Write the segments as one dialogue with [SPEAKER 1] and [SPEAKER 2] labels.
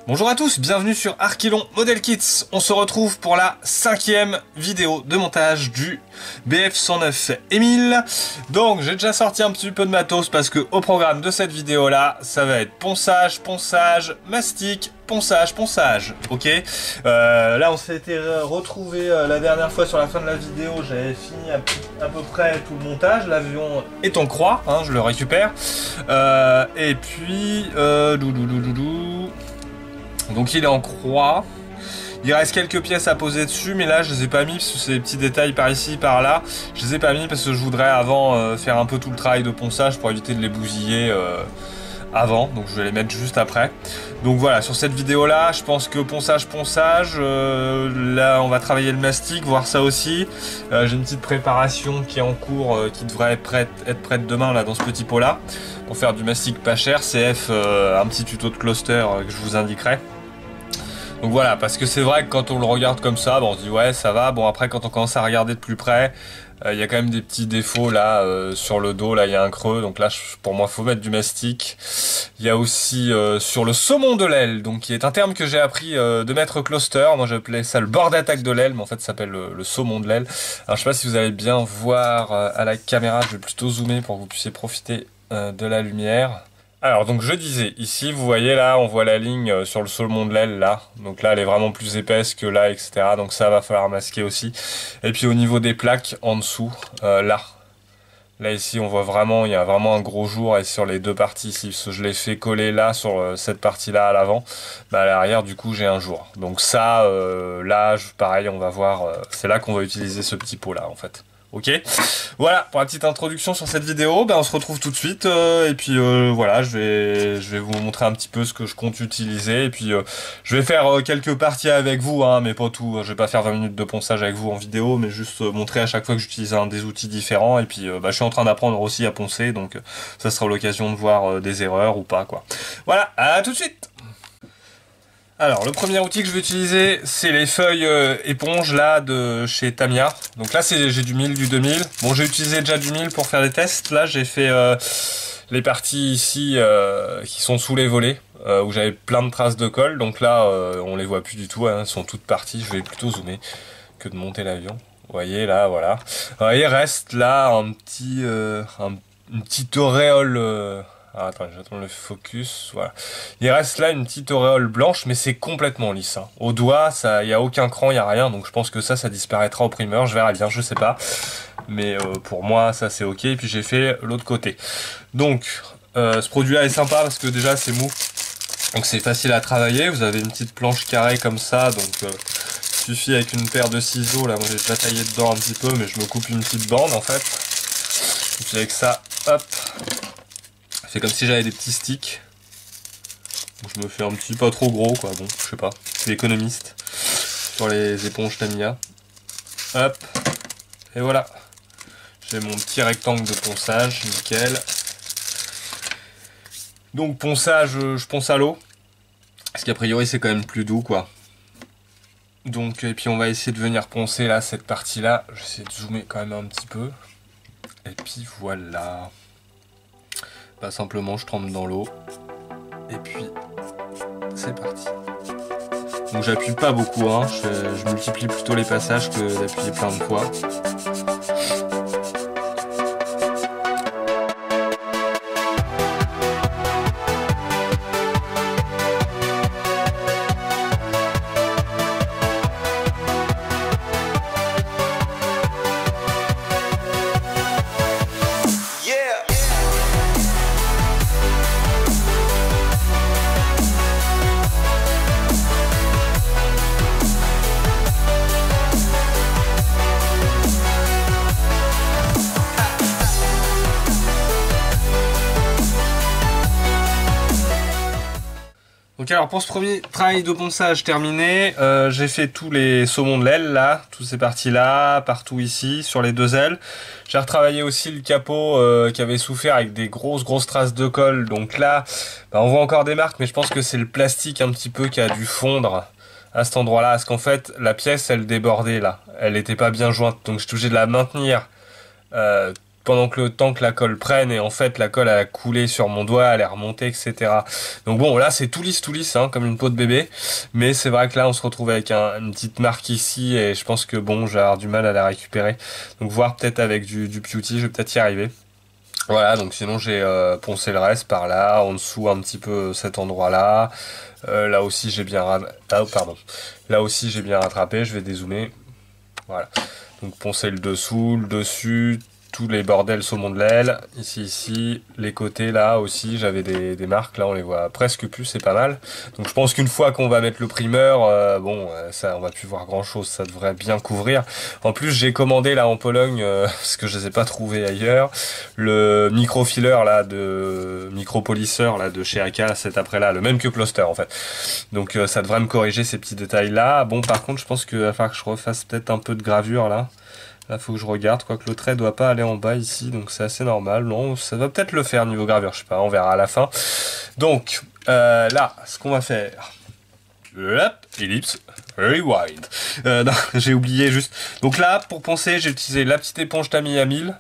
[SPEAKER 1] Bonjour à tous, bienvenue sur Archilon Model Kits. On se retrouve pour la 5e vidéo de montage du BF109 Emile. Donc j'ai déjà sorti un petit peu de matos parce que au programme de cette vidéo là, ça va être ponçage, mastic, ponçage. Ok, là on s'était retrouvé la dernière fois sur la fin de la vidéo. J'avais fini à peu près tout le montage. L'avion est en croix, hein, je le récupère. Et puis donc il est en croix. Il reste quelques pièces à poser dessus, mais là je les ai pas mis parce que c'est des petits détails par ici, par là. Je les ai pas mis parce que je voudrais avant faire un peu tout le travail de ponçage pour éviter de les bousiller avant. Donc je vais les mettre juste après. Donc voilà, sur cette vidéo là, je pense que ponçage. Là on va travailler le mastic, voir ça aussi. J'ai une petite préparation qui est en cours, qui devrait être prête demain là dans ce petit pot là. Pour faire du mastic pas cher, CF, un petit tuto de cluster que je vous indiquerai. Donc voilà, parce que c'est vrai que quand on le regarde comme ça, on se dit ouais ça va. Bon après quand on commence à regarder de plus près, il y a quand même des petits défauts là sur le dos, là il y a un creux, donc là pour moi faut mettre du mastic. Il y a aussi sur le saumon de l'aile, donc qui est un terme que j'ai appris de maître cluster. Moi j'appelais ça le bord d'attaque de l'aile, mais en fait ça s'appelle le saumon de l'aile. Alors je sais pas si vous allez bien voir à la caméra, je vais plutôt zoomer pour que vous puissiez profiter de la lumière. Alors donc je disais, ici vous voyez là, on voit la ligne sur le saumon de l'aile là, donc là elle est vraiment plus épaisse que là, etc. Donc ça va falloir masquer aussi. Et puis au niveau des plaques en dessous, là ici on voit vraiment, il y a vraiment un gros jour, et sur les deux parties ici, parce que je l'ai fait coller là sur cette partie là à l'avant, à l'arrière du coup j'ai un jour. Donc ça, là pareil on va voir, c'est là qu'on va utiliser ce petit pot là en fait. Ok, voilà pour la petite introduction sur cette vidéo. On se retrouve tout de suite et puis voilà, je vais vous montrer un petit peu ce que je compte utiliser, et puis je vais faire quelques parties avec vous, hein, mais pas tout. Je vais pas faire 20 minutes de ponçage avec vous en vidéo, mais juste montrer à chaque fois que j'utilise un des outils différents. Et puis je suis en train d'apprendre aussi à poncer, donc ça sera l'occasion de voir des erreurs ou pas quoi. Voilà, à tout de suite. Alors le premier outil que je vais utiliser, c'est les feuilles éponges là de chez Tamiya. Donc là j'ai du 1000, du 2000. Bon, j'ai utilisé déjà du 1000 pour faire des tests. Là j'ai fait les parties ici qui sont sous les volets, où j'avais plein de traces de colle. Donc là on les voit plus du tout, hein, elles sont toutes parties. Je vais plutôt zoomer que de monter l'avion. Vous voyez là, voilà. Alors, il reste là une petite auréole. Ah, attends, j'attends le focus. Voilà. Il reste là une petite auréole blanche, mais c'est complètement lisse. Hein. Au doigt, il n'y a aucun cran, il n'y a rien. Donc je pense que ça disparaîtra au primeur. Je verrai bien, je sais pas. Mais pour moi, ça c'est ok. Et puis j'ai fait l'autre côté. Donc, ce produit-là est sympa parce que déjà c'est mou. Donc c'est facile à travailler. Vous avez une petite planche carrée comme ça. Donc il suffit avec une paire de ciseaux. Là, moi j'ai déjà taillé dedans un petit peu, mais je me coupe une petite bande en fait. Et puis avec ça, hop. C'est comme si j'avais des petits sticks. Donc je me fais un petit, pas trop gros quoi, bon, je sais pas. Je suis économiste sur les éponges Tamiya. Hop. Et voilà. J'ai mon petit rectangle de ponçage, nickel. Donc ponçage, je ponce à l'eau. Parce qu'a priori c'est quand même plus doux quoi. Donc, et puis on va essayer de venir poncer là, cette partie là. Je vais essayer de zoomer quand même un petit peu. Et puis voilà. Simplement je trempe dans l'eau et puis c'est parti. Donc j'appuie pas beaucoup, hein. Je multiplie plutôt les passages que d'appuyer plein de fois. Donc alors pour ce premier travail de ponçage terminé, j'ai fait tous les saumons de l'aile là, toutes ces parties là, partout ici, sur les deux ailes. J'ai retravaillé aussi le capot qui avait souffert avec des grosses traces de colle. Donc là, on voit encore des marques, mais je pense que c'est le plastique un petit peu qui a dû fondre à cet endroit là, parce qu'en fait la pièce elle débordait là, elle n'était pas bien jointe, donc je suis obligé de la maintenir pendant que le temps que la colle prenne, et en fait la colle a coulé sur mon doigt, elle est remontée, etc. Donc bon, là c'est tout lisse, hein, comme une peau de bébé, mais c'est vrai que là on se retrouve avec une petite marque ici, et je pense que bon, j'ai avoir du mal à la récupérer. Donc voir peut-être avec du Beauty, je vais peut-être y arriver. Voilà, donc sinon j'ai poncé le reste par là, en dessous un petit peu cet endroit-là. Là aussi j'ai bien Là aussi j'ai bien rattrapé, je vais dézoomer. Voilà. Donc poncer le dessous, le dessus, tous les bordels saumon de l'aile. Ici, les côtés là aussi, j'avais des marques, là on les voit presque plus, c'est pas mal. Donc je pense qu'une fois qu'on va mettre le primeur, ça on va plus voir grand chose, ça devrait bien couvrir. En plus j'ai commandé là en Pologne, parce que je les ai pas trouvés ailleurs, le microfiler là de micropolisseur là de chez Aka, cet après là, le même que Ploster en fait. Donc ça devrait me corriger ces petits détails là. Bon par contre je pense qu'il va falloir que je refasse peut-être un peu de gravure là. Là, faut que je regarde, quoique le trait doit pas aller en bas ici, donc c'est assez normal. Non, ça va peut-être le faire niveau gravure, je sais pas, on verra à la fin. Donc, là, ce qu'on va faire... Hop, ellipse, rewind. Non, j'ai oublié juste. Donc là, pour poncer, j'ai utilisé la petite éponge Tamiya 1000.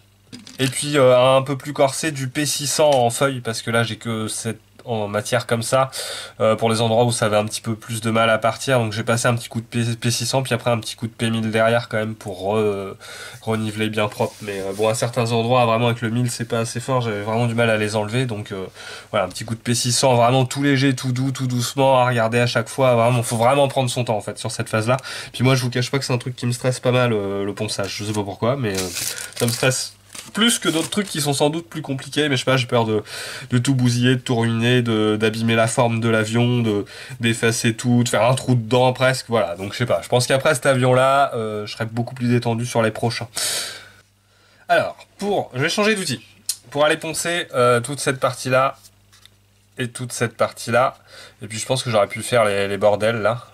[SPEAKER 1] Et puis un peu plus corsé du P600 en feuille, parce que là, j'ai que cette en matière comme ça pour les endroits où ça avait un petit peu plus de mal à partir, donc j'ai passé un petit coup de P600 puis après un petit coup de P1000 derrière quand même pour reniveler bien propre, mais bon à certains endroits vraiment avec le 1000 c'est pas assez fort, j'avais vraiment du mal à les enlever, donc voilà un petit coup de P600 vraiment tout léger, tout doux, tout doucement à regarder à chaque fois, vraiment faut vraiment prendre son temps en fait sur cette phase là. Puis moi je vous cache pas que c'est un truc qui me stresse pas mal, le ponçage, je sais pas pourquoi, mais ça me stresse plus que d'autres trucs qui sont sans doute plus compliqués, mais je sais pas, j'ai peur de tout bousiller, de tout ruiner, d'abîmer la forme de l'avion, d'effacer tout, de faire un trou dedans presque, voilà. Donc je sais pas, je pense qu'après cet avion-là, je serai beaucoup plus détendu sur les prochains. Alors, je vais changer d'outil. Pour aller poncer toute cette partie-là et toute cette partie-là, et puis je pense que j'aurais pu faire les bordels là.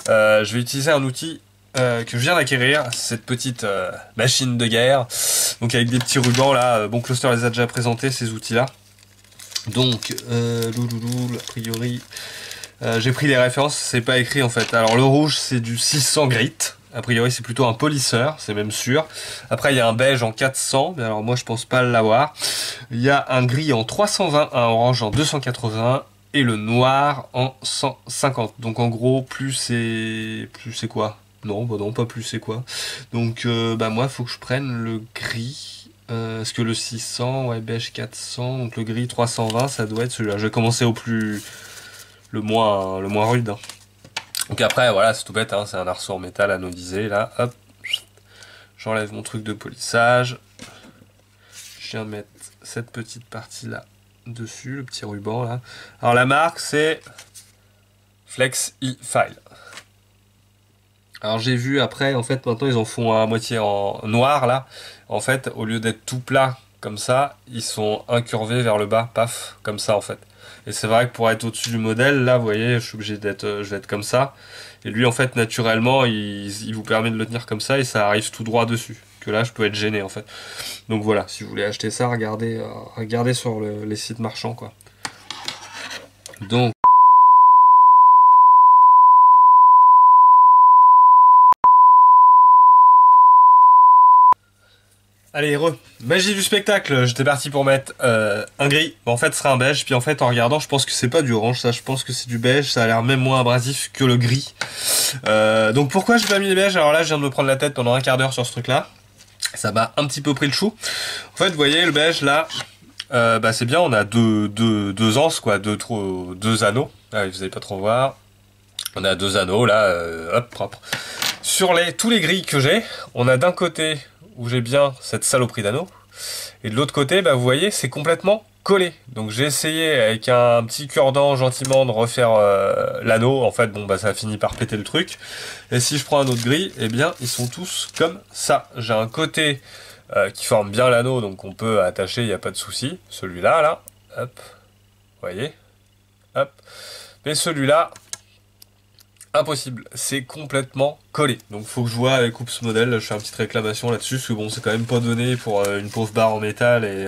[SPEAKER 1] Je vais utiliser un outil que je viens d'acquérir, cette petite machine de guerre, donc avec des petits rubans là, bon Cluster les a déjà présentés ces outils là, donc a priori j'ai pris les références, c'est pas écrit en fait, alors le rouge c'est du 600 grit, a priori c'est plutôt un polisseur, c'est même sûr, après il y a un beige en 400, mais alors moi je pense pas l'avoir, il y a un gris en 320, un orange en 280, et le noir en 150, donc en gros plus c'est quoi? Non, bah non, pas plus, c'est quoi? Donc, moi, faut que je prenne le gris. Est-ce que le 600, ouais, beige 400, donc le gris 320, ça doit être celui-là. Je vais commencer le moins rude. Hein. Donc après, voilà, c'est tout bête, hein, c'est un arceau en métal anodisé, là, hop. J'enlève mon truc de polissage. Je viens mettre cette petite partie-là dessus, le petit ruban, là. Alors, la marque, c'est Flex E-File. Alors j'ai vu après, en fait maintenant ils en font à moitié en noir là. En fait au lieu d'être tout plat comme ça, ils sont incurvés vers le bas, paf, comme ça en fait. Et c'est vrai que pour être au-dessus du modèle, là vous voyez, je suis obligé je vais être comme ça. Et lui en fait naturellement, il vous permet de le tenir comme ça et ça arrive tout droit dessus. Que là je peux être gêné en fait. Donc voilà, si vous voulez acheter ça, regardez sur les sites marchands quoi. Donc allez, magie du spectacle, j'étais parti pour mettre un gris, en fait ce sera un beige, puis en fait en regardant je pense que c'est pas du orange, ça je pense que c'est du beige, ça a l'air même moins abrasif que le gris. Donc pourquoi j'ai pas mis les beiges? Alors là je viens de me prendre la tête pendant un quart d'heure sur ce truc là, ça m'a un petit peu pris le chou. En fait vous voyez le beige là, c'est bien, on a deux anses quoi, deux anneaux, ah, vous allez pas trop voir, on a deux anneaux là, hop propre. Sur tous les gris que j'ai, on a d'un côté où j'ai bien cette saloperie d'anneau, et de l'autre côté, vous voyez, c'est complètement collé. Donc j'ai essayé avec un petit cure-dent gentiment de refaire l'anneau, en fait, bon, ça a fini par péter le truc. Et si je prends un autre gris, eh bien, ils sont tous comme ça. J'ai un côté qui forme bien l'anneau, donc on peut attacher, il n'y a pas de souci. Celui-là, là, hop, vous voyez, hop. Mais celui-là, impossible, c'est complètement collé. Donc faut que je vois avec Oops Model, je fais une petite réclamation là-dessus, parce que bon c'est quand même pas donné pour une pauvre barre en métal et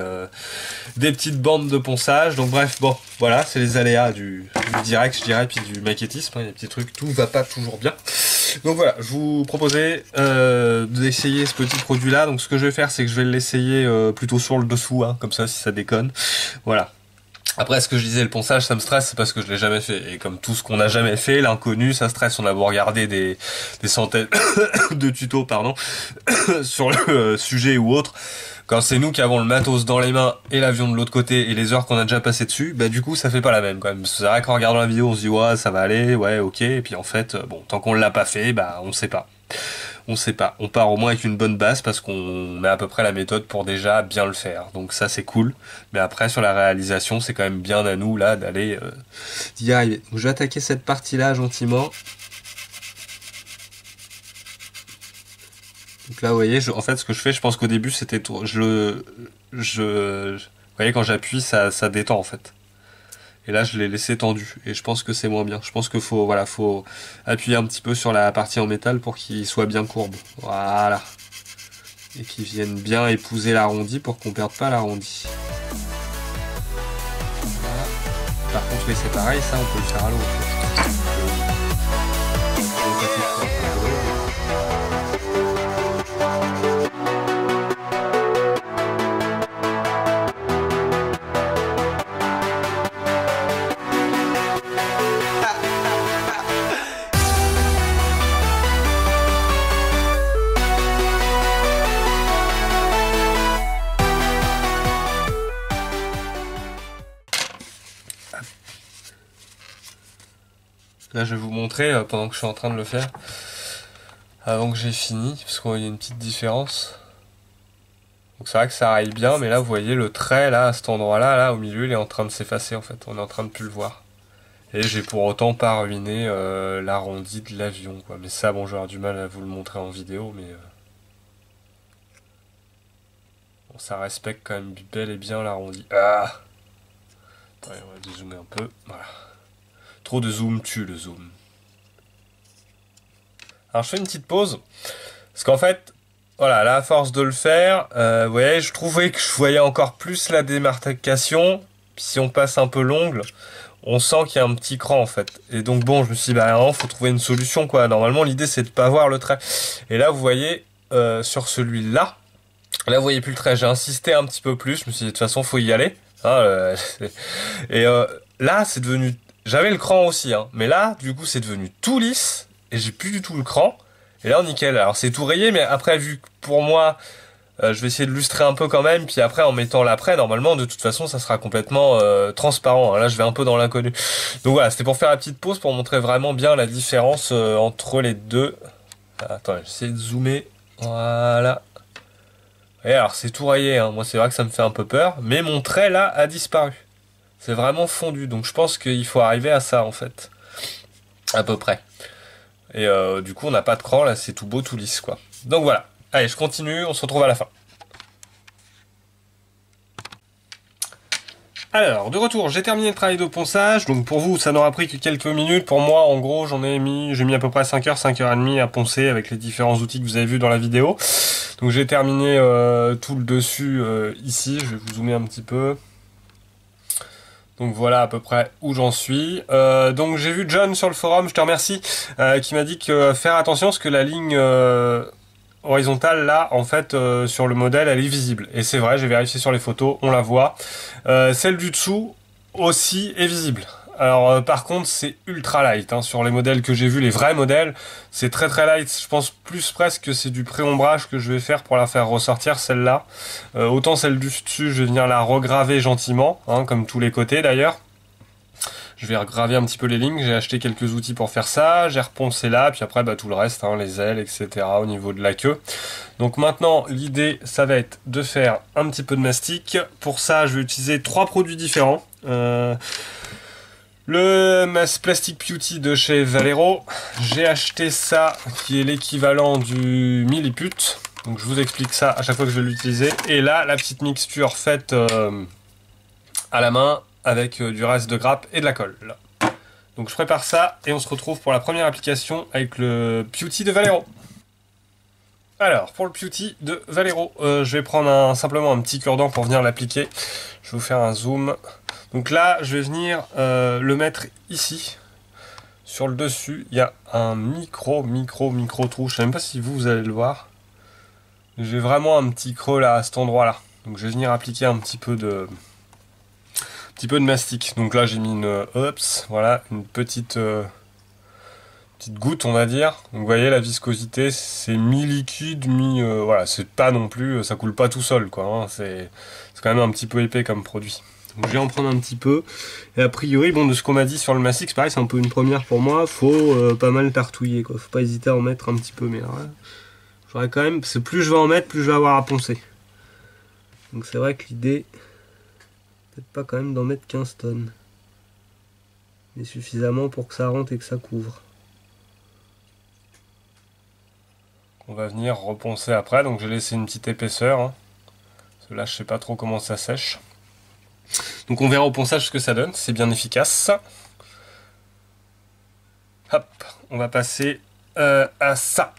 [SPEAKER 1] des petites bandes de ponçage. Donc bref, bon, voilà, c'est les aléas du direct je dirais, puis du maquettisme, hein, les petits trucs, tout va pas toujours bien. Donc voilà, je vous proposais d'essayer ce petit produit là. Donc ce que je vais faire, c'est que je vais l'essayer plutôt sur le dessous, hein, comme ça si ça déconne. Voilà. Après, ce que je disais, le ponçage, ça me stresse, c'est parce que je l'ai jamais fait. Et comme tout ce qu'on n'a jamais fait, l'inconnu, ça stresse. On a beau regarder des centaines de tutos, pardon, sur le sujet ou autre. Quand c'est nous qui avons le matos dans les mains et l'avion de l'autre côté et les heures qu'on a déjà passé dessus, bah du coup ça fait pas la même quand même. C'est vrai qu'en regardant la vidéo on se dit ouais ça va aller, ouais ok, et puis en fait bon tant qu'on l'a pas fait, bah on sait pas. On sait pas. On part au moins avec une bonne base parce qu'on a à peu près la méthode pour déjà bien le faire. Donc ça c'est cool. Mais après sur la réalisation c'est quand même bien à nous là d'aller d'y arriver. Donc je vais attaquer cette partie là gentiment. Donc là, vous voyez, en fait, ce que je fais, je pense qu'au début, c'était tout. Vous voyez, quand j'appuie, ça détend, en fait. Et là, je l'ai laissé tendu. Et je pense que c'est moins bien. Je pense qu'il faut, voilà, faut appuyer un petit peu sur la partie en métal pour qu'il soit bien courbe. Voilà. Et qu'il vienne bien épouser l'arrondi pour qu'on perde pas l'arrondi. Voilà. Par contre, oui, c'est pareil, ça, on peut le faire à l'eau, en fait. Là, je vais vous montrer pendant que je suis en train de le faire, avant que j'ai fini, parce qu'il y a une petite différence. Donc c'est vrai que ça raille bien, mais là, vous voyez le trait, là, à cet endroit-là, là, au milieu, il est en train de s'effacer, en fait. On est en train de plus le voir. Et j'ai pour autant pas ruiné l'arrondi de l'avion, quoi. Mais ça, bon, j'aurais du mal à vous le montrer en vidéo, mais... Bon, ça respecte quand même bel et bien l'arrondi. Ah! Ouais, on va dézoomer un peu, voilà. Trop de zoom tue le zoom. Alors je fais une petite pause, parce qu'en fait, voilà, là à force de le faire, vous voyez, je trouvais que je voyais encore plus la démarcation. Puis si on passe un peu l'ongle, on sent qu'il y a un petit cran en fait. Et donc bon, je me suis dit, bah non, faut trouver une solution quoi. Normalement l'idée c'est de pas voir le trait. Et là vous voyez, sur celui-là, là vous voyez plus le trait. J'ai insisté un petit peu plus, je me suis dit de toute façon faut y aller. Hein, et là c'est devenu... J'avais le cran aussi, hein, mais là, du coup, c'est devenu tout lisse, et j'ai plus du tout le cran, et là, nickel. Alors, c'est tout rayé, mais après, vu que pour moi, je vais essayer de lustrer un peu quand même, puis après, en mettant l'après, normalement, de toute façon, ça sera complètement transparent. Hein. Là, je vais un peu dans l'inconnu. Donc voilà, c'était pour faire la petite pause, pour montrer vraiment bien la différence entre les deux. Attends, j'essaie de zoomer. Voilà. Et alors, c'est tout rayé, hein. Moi, c'est vrai que ça me fait un peu peur, mais mon trait, là, a disparu. C'est vraiment fondu, donc je pense qu'il faut arriver à ça en fait, à peu près. Et du coup on n'a pas de cran, là c'est tout beau, tout lisse quoi. Donc voilà, allez je continue, on se retrouve à la fin. Alors, de retour, j'ai terminé le travail de ponçage, donc pour vous ça n'aura pris que quelques minutes, pour moi en gros j'ai mis à peu près 5 heures, 5h30 à poncer avec les différents outils que vous avez vus dans la vidéo. Donc j'ai terminé tout le dessus ici, je vais vous zoomer un petit peu. Donc voilà à peu près où j'en suis. Donc j'ai vu John sur le forum, je te remercie, qui m'a dit que faire attention parce que la ligne horizontale là, en fait, sur le modèle, elle est visible. Et c'est vrai, j'ai vérifié sur les photos, on la voit. Celle du dessous aussi est visible. Alors par contre c'est ultra light, hein. Sur les modèles que j'ai vus, les vrais modèles, c'est très très light. Je pense plus presque que c'est du pré-ombrage que je vais faire pour la faire ressortir celle-là. Autant celle du dessus, je vais venir la regraver gentiment, hein, comme tous les côtés d'ailleurs. Je vais regraver un petit peu les lignes, j'ai acheté quelques outils pour faire ça, j'ai reponcé là, puis après bah, tout le reste, hein, les ailes, etc. au niveau de la queue. Donc maintenant l'idée ça va être de faire un petit peu de mastic. Pour ça je vais utiliser 3 produits différents. Le Mass Plastic Beauty de chez Valero, j'ai acheté ça qui est l'équivalent du milliput, donc je vous explique ça à chaque fois que je vais l'utiliser. Et là la petite mixture faite à la main avec du reste de grappe et de la colle. Donc je prépare ça et on se retrouve pour la première application avec le Beauty de Valero. Alors pour le Beauty de Valero, je vais prendre simplement un petit cure-dent pour venir l'appliquer. Je vais vous faire un zoom. Donc là, je vais venir le mettre ici, sur le dessus, il y a un micro trou. Je sais même pas si vous allez le voir. J'ai vraiment un petit creux là, à cet endroit-là. Donc je vais venir appliquer un petit peu de mastic. Donc là, j'ai mis voilà, une petite goutte, on va dire. Donc vous voyez, la viscosité, c'est mi-liquide, voilà, c'est pas non plus, ça coule pas tout seul, quoi. Hein. C'est quand même un petit peu épais comme produit. Donc je vais en prendre un petit peu. Et a priori, bon, de ce qu'on m'a dit sur le mastic, c'est pareil, c'est un peu une première pour moi. Faut pas mal tartouiller, quoi. Faut pas hésiter à en mettre un petit peu, mais alors là, j'aurais quand même, parce que plus je vais en mettre, plus je vais avoir à poncer. Donc c'est vrai que l'idée, peut-être pas quand même d'en mettre 15 tonnes. Mais suffisamment pour que ça rentre et que ça couvre. On va venir reponcer après, donc j'ai laissé une petite épaisseur. Hein. Parce que là, je sais pas trop comment ça sèche. Donc on verra au ponçage ce que ça donne, c'est bien efficace. Hop, on va passer à ça.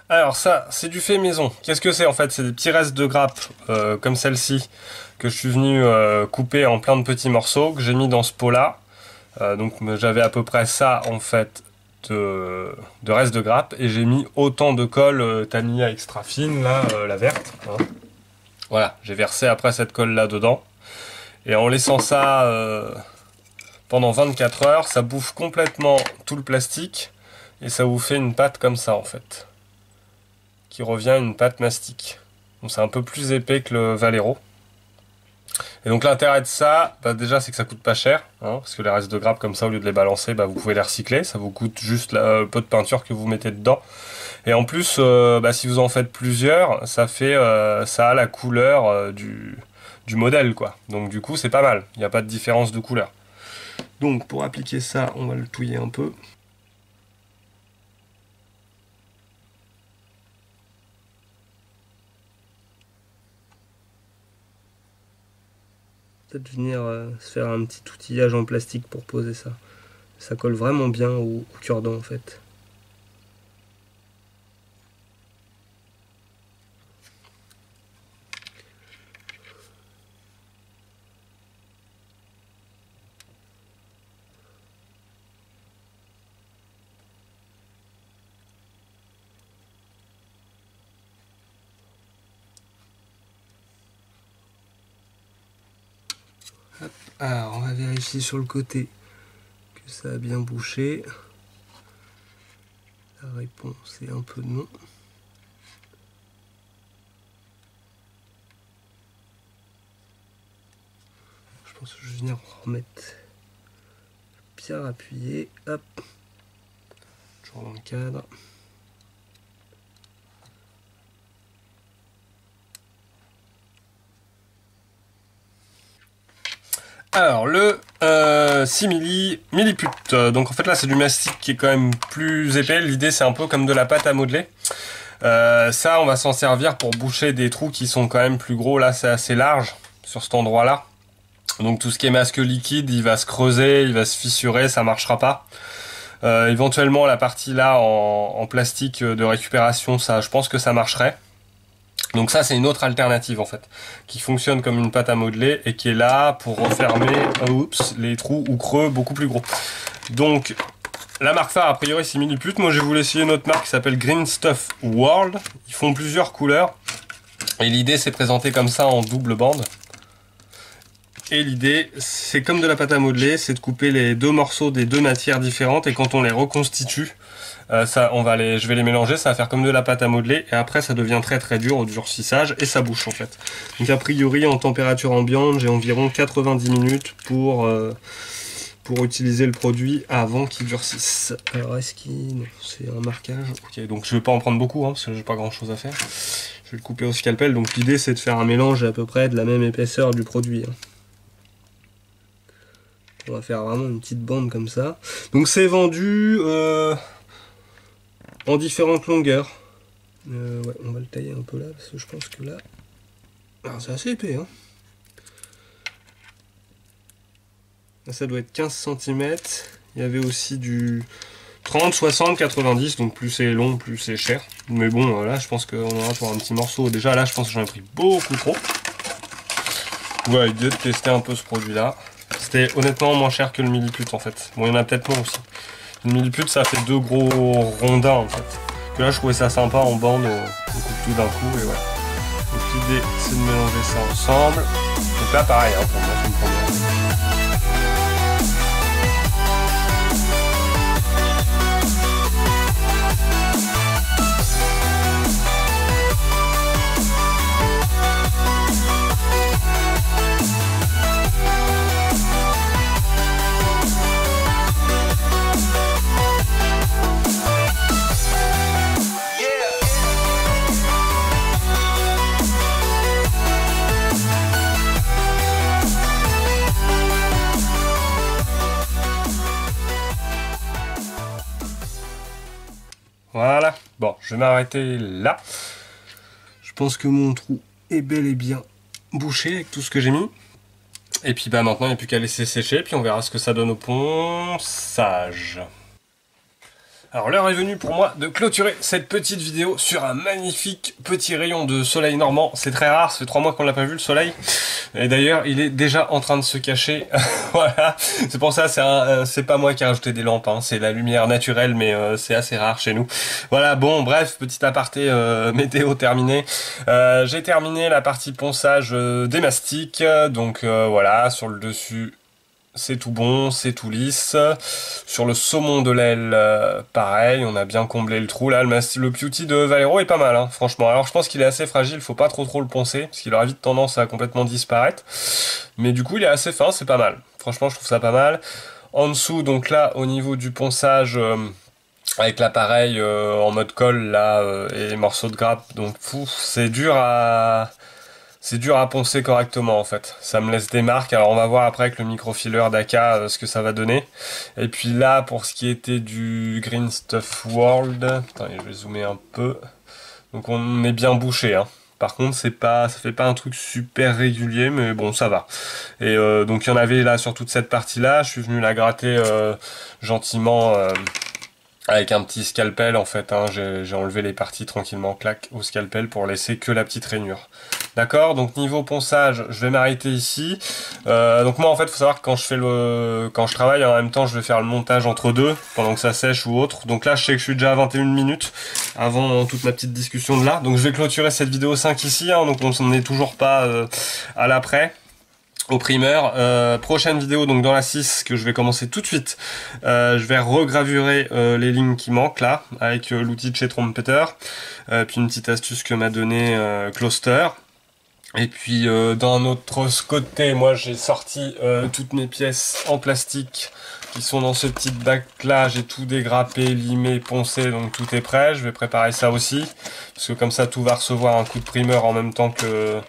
[SPEAKER 1] Alors ça, c'est du fait maison. Qu'est-ce que c'est en fait? C'est des petits restes de grappes comme celle-ci que je suis venu couper en plein de petits morceaux que j'ai mis dans ce pot-là. Donc j'avais à peu près ça en fait de restes de grappes et j'ai mis autant de colle Tamiya extra fine, là, la verte. Hein. Voilà, j'ai versé après cette colle là dedans. Et en laissant ça pendant 24 heures, ça bouffe complètement tout le plastique et ça vous fait une pâte comme ça en fait. Qui revient une pâte mastic. Donc c'est un peu plus épais que le Valero. Et donc l'intérêt de ça, bah déjà c'est que ça coûte pas cher, hein, parce que les restes de grappes comme ça, au lieu de les balancer, bah, vous pouvez les recycler, ça vous coûte juste le pot de peinture que vous mettez dedans. Et en plus, bah, si vous en faites plusieurs, ça a la couleur du modèle, quoi. Donc du coup c'est pas mal, il n'y a pas de différence de couleur. Donc pour appliquer ça, on va le touiller un peu. Peut-être venir se faire un petit outillage en plastique pour poser ça. Ça colle vraiment bien au cure-dent en fait. Hop. Alors on va vérifier sur le côté que ça a bien bouché. La réponse est un peu non. Je pense que je vais venir remettre bien appuyé. Hop. Toujours dans le cadre. Alors le 6 milliput, donc en fait là c'est du mastic qui est quand même plus épais, l'idée c'est un peu comme de la pâte à modeler. Ça on va s'en servir pour boucher des trous qui sont quand même plus gros, là c'est assez large sur cet endroit là. Donc tout ce qui est masque liquide il va se creuser, il va se fissurer, ça marchera pas. Éventuellement la partie là en plastique de récupération, ça je pense que ça marcherait. Donc ça c'est une autre alternative en fait, qui fonctionne comme une pâte à modeler et qui est là pour refermer les trous ou creux beaucoup plus gros. Donc la marque phare a priori c'est Milliput, moi je voulais essayer une autre marque qui s'appelle Green Stuff World. Ils font plusieurs couleurs et l'idée c'est présenté comme ça en double bande. Et l'idée c'est comme de la pâte à modeler, c'est de couper les deux morceaux des deux matières différentes et quand on les reconstitue, je vais les mélanger, ça va faire comme de la pâte à modeler et après ça devient très très dur au durcissage et ça bouche en fait. Donc a priori en température ambiante j'ai environ 90 minutes pour utiliser le produit avant qu'il durcisse. Alors est-ce qu'il... non, c'est un marquage. Ok, donc je vais pas en prendre beaucoup hein, parce que j'ai pas grand chose à faire. Je vais le couper au scalpel, donc l'idée c'est de faire un mélange à peu près de la même épaisseur du produit. Hein. On va faire vraiment une petite bande comme ça. Donc c'est vendu en différentes longueurs. Ouais, on va le tailler un peu là, parce que je pense que là... alors c'est assez épais, hein. Là, ça doit être 15 cm. Il y avait aussi du 30, 60, 90, donc plus c'est long, plus c'est cher. Mais bon, là, je pense qu'on aura pour un petit morceau. Déjà, là, je pense que j'en ai pris beaucoup trop. Ouais, l'idée de tester un peu ce produit-là. C'était honnêtement moins cher que le millipute en fait. Bon, il y en a peut-être moins aussi. Le millipute, ça fait 2 gros rondins en fait. Que là, je trouvais ça sympa en bande, on coupe tout d'un coup et voilà. Donc l'idée, c'est de mélanger ça ensemble. Donc là, pareil, hein, pour moi, c'est une première. Voilà, bon, je vais m'arrêter là. Je pense que mon trou est bel et bien bouché avec tout ce que j'ai mis. Et puis bah maintenant, il n'y a plus qu'à laisser sécher, puis on verra ce que ça donne au ponçage. Alors l'heure est venue pour moi de clôturer cette petite vidéo sur un magnifique petit rayon de soleil normand. C'est très rare, ça fait 3 mois qu'on l'a pas vu le soleil. Et d'ailleurs il est déjà en train de se cacher. Voilà, c'est pour ça, c'est pas moi qui ai rajouté des lampes, hein. C'est la lumière naturelle, mais c'est assez rare chez nous. Voilà, bon bref, petit aparté météo terminé. J'ai terminé la partie ponçage des mastiques. Donc voilà, sur le dessus... c'est tout bon, c'est tout lisse. Sur le saumon de l'aile, pareil, on a bien comblé le trou. Là, le Pewty de Valero est pas mal, hein, franchement. Alors, je pense qu'il est assez fragile, faut pas trop le poncer, parce qu'il aura vite tendance à complètement disparaître. Mais du coup, il est assez fin, c'est pas mal. Franchement, je trouve ça pas mal. En dessous, donc là, au niveau du ponçage... avec l'appareil en mode colle, là, et morceaux de grappe, donc, c'est dur à... c'est dur à poncer correctement en fait, ça me laisse des marques. Alors on va voir après avec le microfiler d'Aka ce que ça va donner. Et puis là pour ce qui était du Green Stuff World, attendez, je vais zoomer un peu. Donc on est bien bouché, hein. Par contre ça fait pas un truc super régulier, mais bon ça va. Et donc il y en avait là sur toute cette partie là, je suis venu la gratter gentiment avec un petit scalpel en fait, hein. J'ai enlevé les parties tranquillement, clac, au scalpel pour laisser que la petite rainure. D'accord, donc niveau ponçage, je vais m'arrêter ici. Donc moi en fait, faut savoir que quand je travaille en même temps, je vais faire le montage entre deux, pendant que ça sèche ou autre. Donc là, je sais que je suis déjà à 21 minutes avant toute ma petite discussion de là. Donc je vais clôturer cette vidéo 5 ici, hein, donc on n'en est toujours pas à l'après. Au primeur, prochaine vidéo donc dans la 6 que je vais commencer tout de suite, je vais regravurer les lignes qui manquent là avec l'outil de chez Trompeter, puis une petite astuce que m'a donné Closter. Et puis d'un autre côté, moi j'ai sorti toutes mes pièces en plastique qui sont dans ce petit bac là, j'ai tout dégrappé, limé, poncé, donc tout est prêt. Je vais préparer ça aussi, parce que comme ça tout va recevoir un coup de primeur en même temps que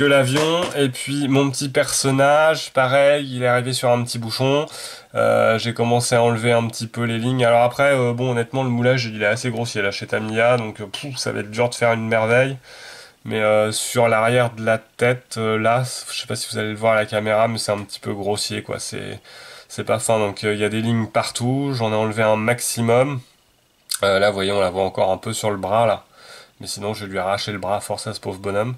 [SPEAKER 1] l'avion. Et puis mon petit personnage, pareil, il est arrivé sur un petit bouchon. J'ai commencé à enlever un petit peu les lignes. Alors après, bon honnêtement le moulage il est assez grossier là chez Tamiya, donc ça va être dur de faire une merveille. Mais sur l'arrière de la tête, là, je sais pas si vous allez le voir à la caméra, mais c'est un petit peu grossier quoi, c'est pas fin. Donc il y a des lignes partout, j'en ai enlevé un maximum. Là vous voyez, on la voit encore un peu sur le bras là. Mais sinon je vais lui arracher le bras à force à ce pauvre bonhomme.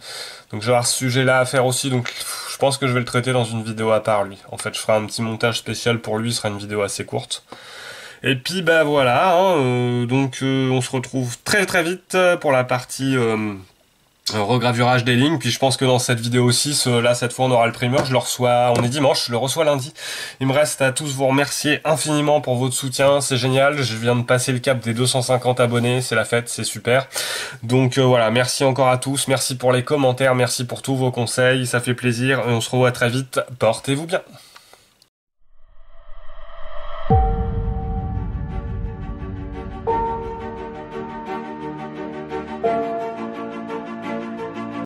[SPEAKER 1] Donc je vais avoir ce sujet là à faire aussi, donc je pense que je vais le traiter dans une vidéo à part lui. En fait je ferai un petit montage spécial pour lui, ce sera une vidéo assez courte. Et puis bah voilà, hein, donc on se retrouve très très vite pour la partie regravurage des lignes. Puis je pense que dans cette vidéo aussi, là cette fois on aura le primeur, je le reçois, on est dimanche, je le reçois lundi. Il me reste à tous vous remercier infiniment pour votre soutien, c'est génial, je viens de passer le cap des 250 abonnés, c'est la fête, c'est super. Donc voilà, merci encore à tous, merci pour les commentaires, merci pour tous vos conseils, ça fait plaisir, et on se revoit très vite, portez-vous bien.